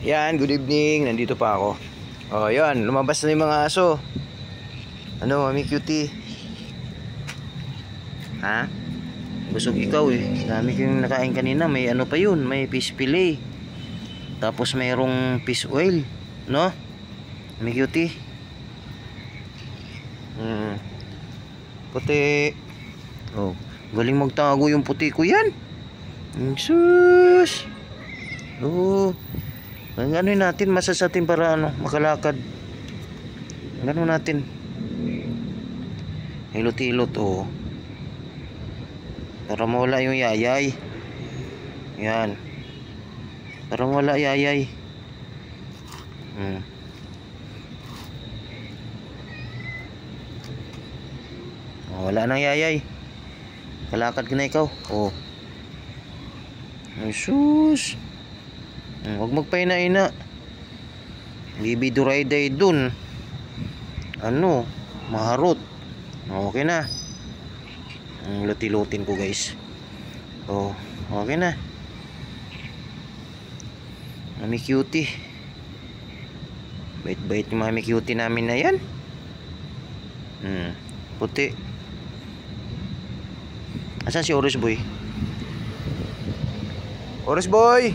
Yan, good evening. Nandito pa ako. Oh, yan, lumabas na yung mga aso. Ano, Mami Cutie? Ha? Busog ikaw eh. Dami ko yung nakain kanina. May ano pa yun, may fish fillet. Tapos mayroong fish oil, no? Mami Cutie. Puti. Oh, galing magtago yung puti ko yan. Sus. Oh. Ano natin, masasatin para ano, makalakad. Ano natin. Hilot-hilot oh. Para mawala yung yayay. Yan. Para mawala yayay. Oh, wala nang yayay. Kalakad ka na ikaw. Oh. Ay sus. Huwag magpaina-ina. Bibiduray-day dun. Ano, maharot. Okay na. Luti-lutin ko guys. Oh, okay na. Mami Cutie. Bait-bait yung Mami Cutie namin na yan. Puti. Asan si Orange Boy? Orange Boy!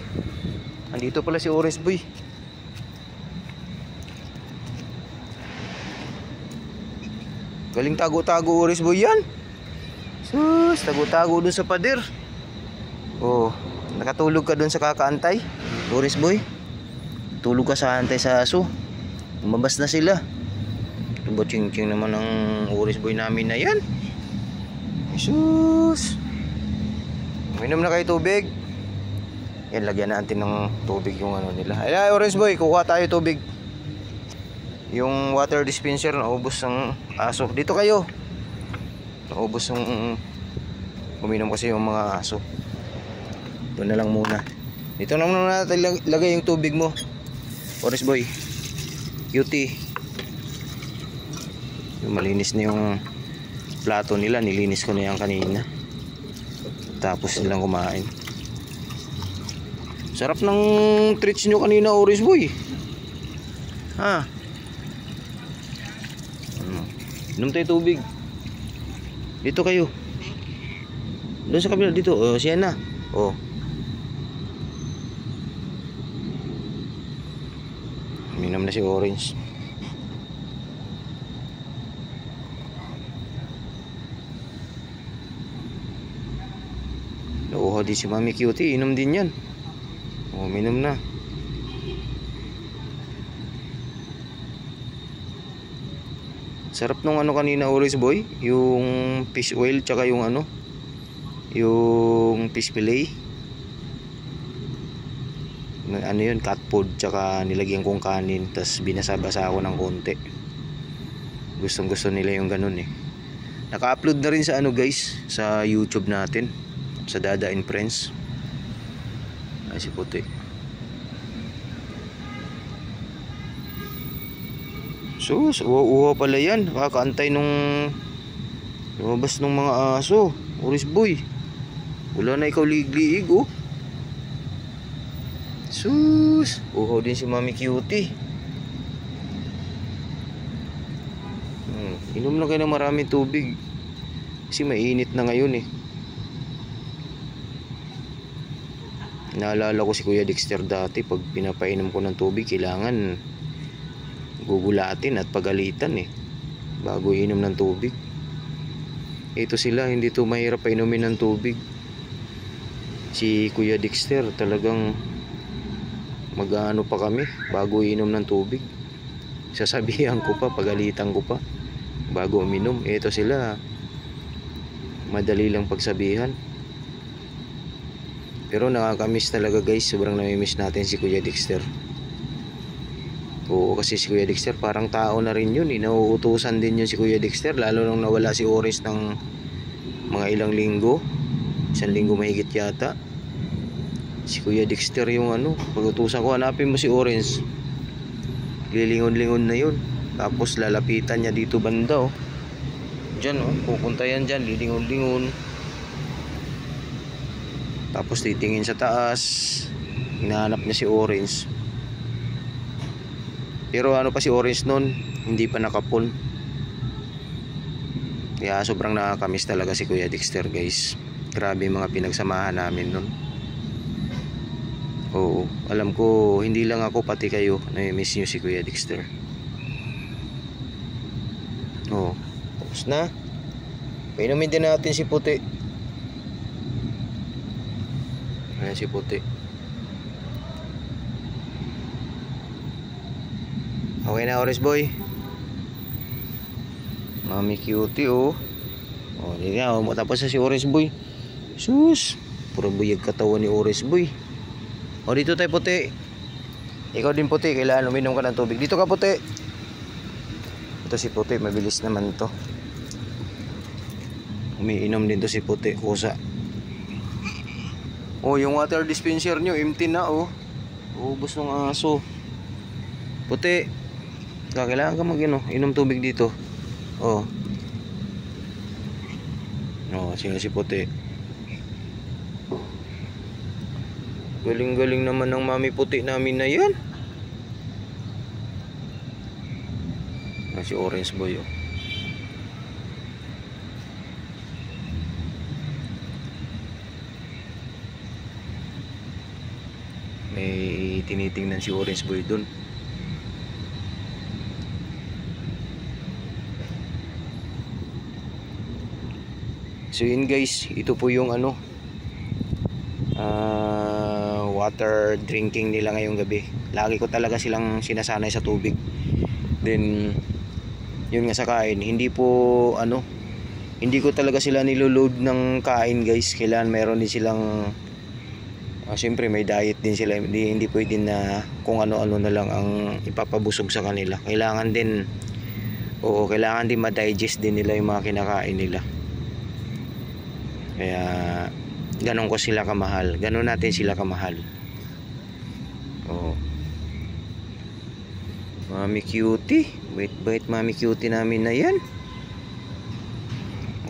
Andito pala si Orange Boy. Galing tago-tago Orange Boy yan. Sus, tago-tago dun sa pader. Oh, nakatulog ka dun sa kakaantay Orange Boy. Tulog ka sa antay sa aso. Lumabas na sila. Diba ching-ching naman ang Orange Boy namin na yan. Sus. Uminom na kayo tubig. Yan, lagyan natin ng tubig yung ano nila. Ay, Orange Boy, kukuha tayo tubig. Yung water dispenser, naubos ng aso. Dito kayo. Naubos yung uminom kasi yung mga aso. Ito na lang muna. Dito na muna natin lagay yung tubig mo, Orange Boy. Cutie. Yung malinis na yung plato nila. Nilinis ko na yan kanina. Tapos nilang kumain. Sarap ng treats nyo kanina, Orange Boy. Ha? Inom tayo tubig. Dito kayo. Doon sa kabila, dito. Oh, siya na. Oh. Minom na si Orange. Nauuhaw din si Mami Cutie. Inom din yan. Oh, minom na. Sarap nung ano kanina, Orange Boy, yung fish oil tsaka yung ano, yung fish fillet. Ano yun, cat food tsaka nilagyan kong kanin, tas binasa-basa ako ng konti. Gustong gusto nila yung ganun eh. Naka-upload na rin sa ano guys, sa YouTube natin, sa Dada and Friends. Ay si puti. Sus, uwa pala yan. Kakaantay nung lumabas ng mga aso. Orange Boy, wala na ikaw liig-liig oh. Sus, uhaw din si Mami Cutie. Inom na kayo ng maraming tubig. Kasi mainit na ngayon eh. Naalala ko si Kuya Dexter dati, pag pinapainom ko ng tubig, kailangan gugulatin at pagalitan eh, bago inom ng tubig. Ito sila, hindi to mahirap painumin ng tubig. Si Kuya Dexter talagang mag-ano pa kami bago inom ng tubig. Sasabihan ko pa, pagalitan ko pa bago uminom. Ito sila, madali lang pagsabihan. Pero nakakamiss talaga guys. Sobrang namimiss natin si Kuya Dexter. Oo, kasi si Kuya Dexter parang tao na rin yun. Nauutusan din yun si Kuya Dexter. Lalo nung nawala si Orange ng mga ilang linggo. 1 linggo mahigit yata. Si Kuya Dexter yung ano, pag-utusan ko, hanapin mo si Orange. Lilingon-lingon na yun. Tapos lalapitan niya dito banda oh. Diyan oh, pupunta yan dyan, lilingon-lingon. Tapos titingin sa taas, hinahanap niya si Orange. Pero ano pa si Orange nun, hindi pa nakapon. Kaya sobrang nakakamiss talaga si Kuya Dexter guys. Grabe yung mga pinagsamahan namin nun. Oo, alam ko hindi lang ako pati kayo na-miss nyo si Kuya Dexter. Oo, tapos na. Painumin din natin si Puti. Ayan si Puti. Okay na Orange Boy. Mami cutie oh. Oh, hindi nga, matapos na si Orange Boy. Sus, puro buyag katawan ni Orange Boy. O dito tayo Puti. Ikaw din Puti, kailangan uminom ka ng tubig. Dito ka Puti. Ito si Puti, mabilis naman to. Umiinom din to si Puti, kusa. Oh, yung water dispenser nyo, empty na oh. Ubus ng aso. Puti, kailangan ka inom tubig dito. Oh. Oh, si Puti. Galing-galing naman ng Mami Puti namin na yan. Si Orange Boy oh. May tinitingnan si Orange Boy dun. So yun guys, ito po yung water drinking nila ngayong gabi. Lagi ko talaga silang sinasanay sa tubig. Then yun nga sa kain, hindi ko talaga sila niloload ng kain guys. Kailangan meron din silang siyempre may diet din sila. Hindi pwede na kung ano-ano na lang ang ipapabusog sa kanila. Kailangan din ma-digest din nila yung mga kinakain nila. Kaya ganon ko sila kamahal. Ganon natin sila kamahal. Oh. Mami cutie. Bait Mami cutie namin na yan.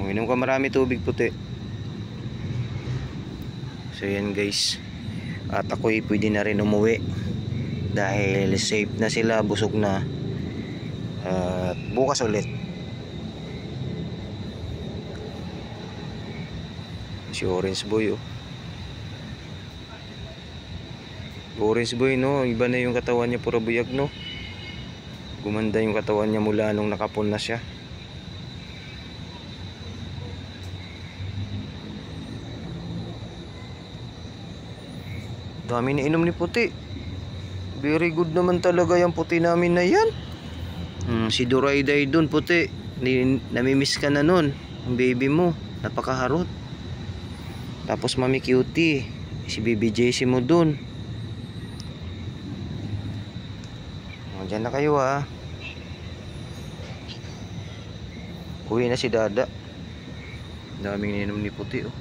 Inom ka marami tubig Puti. So yan guys. At ako'y pwede na rin umuwi. Dahil safe na sila. Busog na. At bukas ulit. Si Orange Boy oh. Orange Boy no, iba na yung katawan niya, pura buyag no. Gumanda yung katawan niya mula nung nakapon na siya. Dami na inom ni Puti. Very good naman talaga yung Puti namin na yan. Si Durayday dun Puti, namimiss ka na nun. Ang baby mo, napakaharot. Tapos Mami Cutie, si Baby JC mo dun. Diyan na kayo ha. Uwi na si Dada. Daming ninom ni Puti oh.